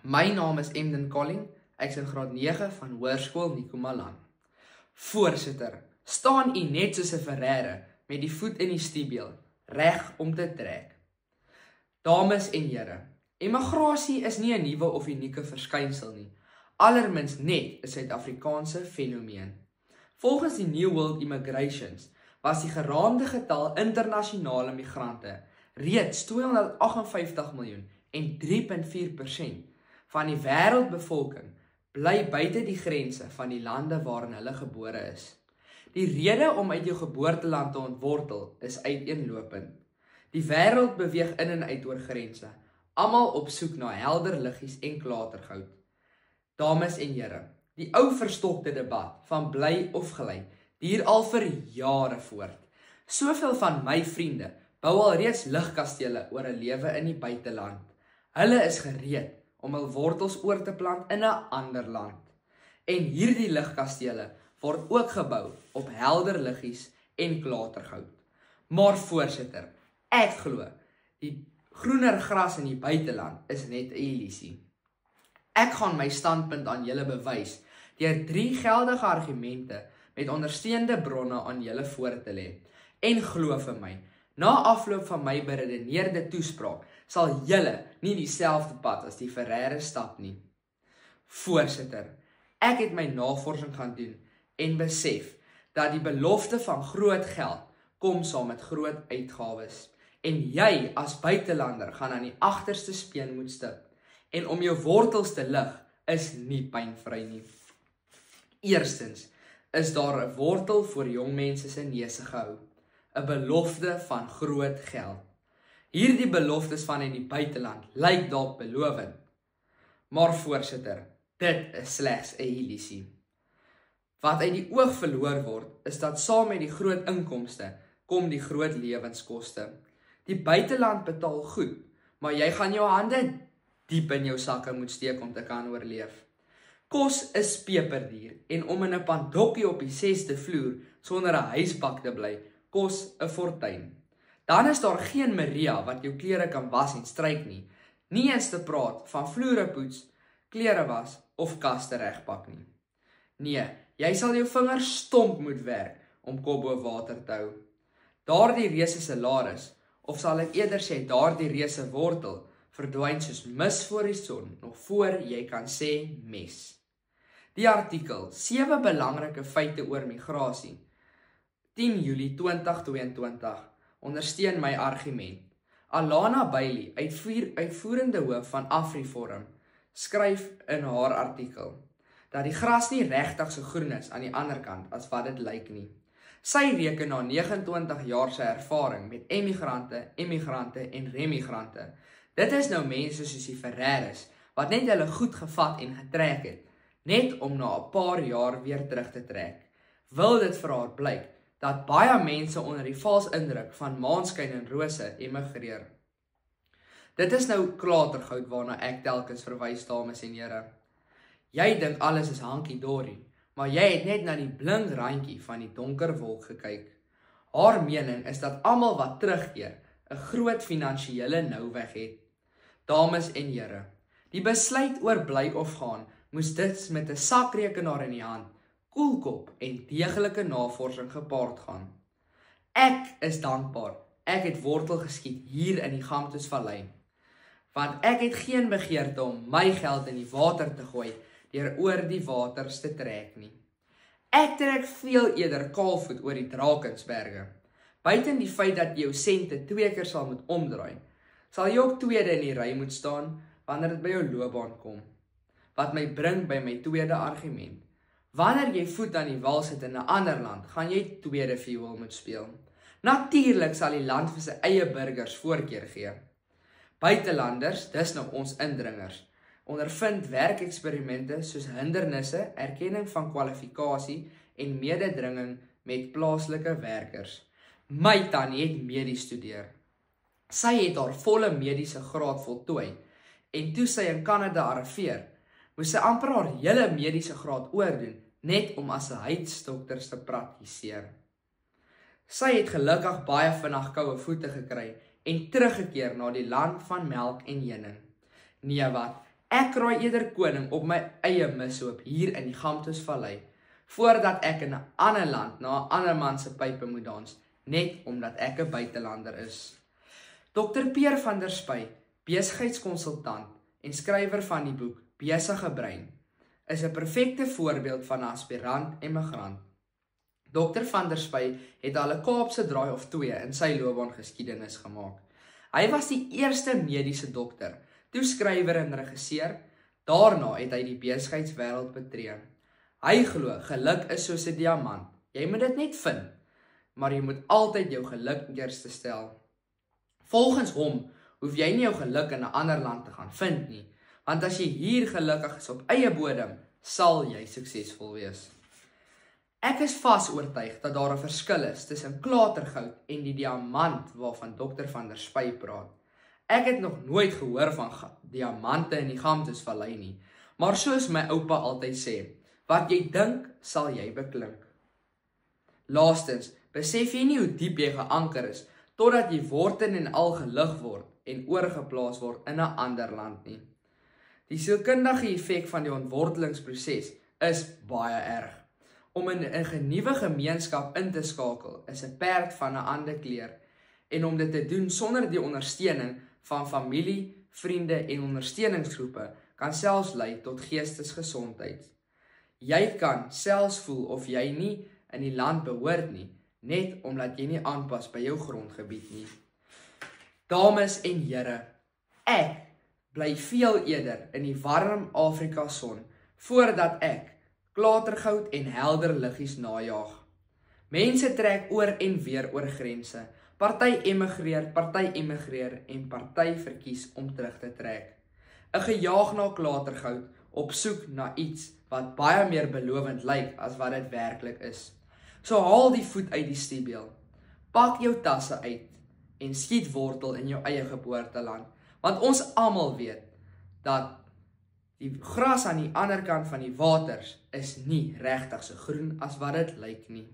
My naam is Emden Colling, ek is in graad 9 van Hoërskool Nico Malan. Voorsitter, staan u net soos 'n Ferrere met die voet in die stiebel, reg om te trek. Dames en here, immigrasie is nie 'n nuwe of unieke verskynsel nie, allerminst net 'n Suid-Afrikaanse fenomeen. Volgens die New World Immigrations was die geraamde getal internasionale migrante reeds 258 miljoen en 3,4% van die wêreldbevolking bly buite die grense van die lande waarin hulle gebore is. Die rede om uit jou geboorteland te ontwortel is uiteenlopend. Die wêreld beweeg in en uit oor grense, almal op soek na helder liggies en klatergoud. Dames en here, die ou verstokte debat van bly of gly duur al vir jare voort. Soveel van my vriende bou al reeds lugkastele oor 'n lewe in die buiteland. Hulle is gereed om hul wortels oor te plant in 'n ander land. En hierdie lugkastele word ook gebou op helder liggies en klatergoud. Maar voorsitter, ek glo, die groener gras in die buiteland is net 'n illusie. Ek gaan my standpunt aan julle bewys deur 3 geldige argumente met ondersteunende bronne aan julle voor te lê. En glo vir my, na afloop van my beredeneerde toespraak sal julle nie dieselfde pad as die Ferrere stap nie. Voorsitter, ek het my navorsing gaan doen en besef dat die belofte van groot geld kom saam met groot uitgawes. En jy as buitelander gaan aan die agterste speen moet stip. En om jou wortels te lig is nie pynvry nie. Eerstens is daar 'n wortel voor jong mense se neuse gehou, 'n belofte van groot geld. Hierdie beloftes van in die buiteland lyk dalk belovend, maar voorsitter, dit is slegs 'n illusie. Wat uit die oog verloor word, is dat saam met die groot inkomste kom die groot lewenskoste. Die buiteland betaal goed, maar jy gaan jou hande diep in jou sakke moet steek om te kan oorleef. Kos is peperduur en om in 'n pandokkie op die 6de vloer sonder 'n huisbak te bly, kos 'n fortuin. Dan is daar geen Maria wat jou klere kan was en stryk nie, nie eens te praat van vloere poets, klere was of kaste regpak nie. Nee, jy sal jou vingers stomp moet werk om kop bo water te hou. Daardie reuse salaris, of sal ek eerder sê daardie reuse wortel, verdwyn soos mis voor die son, nog voor jy kan sê mes. Die artikel 7 belangrike feite oor migrasie, 10 Julie 2022, ondersteun my argument. Alana Bailey, uitvoerende hoof van AfriForum, skryf in haar artikel dat die gras nie regtig so groen is aan die ander kant as wat dit lyk nie. Sy reken na 29 jaar se ervaring met emigrante en remigrante. Dit is nou mense soos die Ferreres wat net hulle goed gevat en getrek het, net om na 'n paar jaar weer terug te trek. Wil dit vir haar blyk dat baie mense onder die vals indruk van maanskyn en rose emigreer. Dit is nou klatergoud waarna ek telkens verwys, dames en here. Jy dink alles is hankie-dorie, maar jy het net na die blink randjie van die donker wolk gekyk. Haar mening is dat almal wat terugkeer 'n groot finansiële nouweg het. Dames en here, die besluit oor bly of gaan moes dit met 'n sakrekenaar in die hand, koelkop en deeglike navorsing gepaard gaan. Ek is dankbaar, ek het wortel geskiet hier in die Gamtoesvallei, want ek het geen begeerte om my geld in die water te gooi deur oor die waters te trek nie. Ek trek veel eerder kaalvoet oor die Drakensberge. Buiten die feit dat jy jou sente 2 keer sal moet omdraai, sal jy ook tweede in die ry moet staan wanneer dit by jou loopbaan kom. Wat my bring by my tweede argument. Wanneer jy voet aan die wal sit in 'n ander land, gaan jy tweede viool moet speel. Natuurlik sal die land vir sy eie burgers voorkeur gee. Buitelanders, dis nou ons indringers, ondervind werkeksperimente soos hindernisse, erkenning van kwalifikasie en mededringing met plaaslike werkers. My tannie het medies studeer. Sy het haar volle mediese graad voltooi en toe sy in Kanada arriveer, moes sy amper haar hele mediese graad oordoen, net om as 'n huisdokter te praktiseer. Sy het gelukkig baie vinnig koue voete gekry en teruggekeer na die land van melk en heuning. Nee wat, Ek kraai eerder koning op my eie mishoop hier in die Gamtosvallei, voordat ek in 'n ander land na 'n ander man se pype moet dans, net omdat ek 'n buitelander is. Dr. Peer van der Spy, besigheidskonsultant en skrywer van die boek Besige Brein, is 'n perfekte voorbeeld van 'n aspirant-emigrant. Dr. van der Spy het al 'n Kaapse draai of 2 in sy loopbaangeskiedenis gemaak. Hy was die eerste mediese dokter, toe skrywer en regisseur. Daarna het hy die besigheidswêreld betree. Hy glo geluk is soos 'n diamant. Jy moet dit net vind, maar jy moet altyd jou geluk eerste stel. Volgens hom hoef jy nie jou geluk in 'n ander land te gaan vind nie, want as jy hier gelukkig is op eie bodem, sal jy suksesvol wees. Ek is vas oortuig dat daar 'n verskil is tussen klatergoud en die diamant waarvan Dr. van der Spy praat. Ek het nog nooit gehoor van diamante in die Gamtosvallei nie, maar soos my oupa altyd sê, wat jy dink, sal jy beklink. Laastens, besef jy nie hoe diep jy geanker is, totdat jy word en al gelig word en oorgeplaas word in 'n ander land nie. Die sielkundige effek van die ontwortelingsproses is baie erg. Om in 'n nuwe gemeenskap in te skakel is 'n perd van 'n ander kleur, en om dit te doen sonder die ondersteuning van familie, vriende en ondersteuningsgroepe kan selfs lei tot geestesgesondheid. Jy kan selfs voel of jy nie in die land behoort nie, net omdat jy nie aanpas by jou grondgebied nie. Dames en here, ek bly veel eerder in die warm Afrika son, voordat ek klatergoud en helder liggies najag. Mense trek oor en weer oor grense. Party emigreer en party verkies om terug te trek. 'n Gejaag na klatergoud op soek na iets wat baie meer belovend lyk as wat dit werklik is. So haal die voet uit die stiebel, pak jou tasse uit en skiet wortel in jou eie geboorteland, want ons almal weet dat die gras aan die ander kant van die waters is nie regtig so groen as wat dit lyk nie.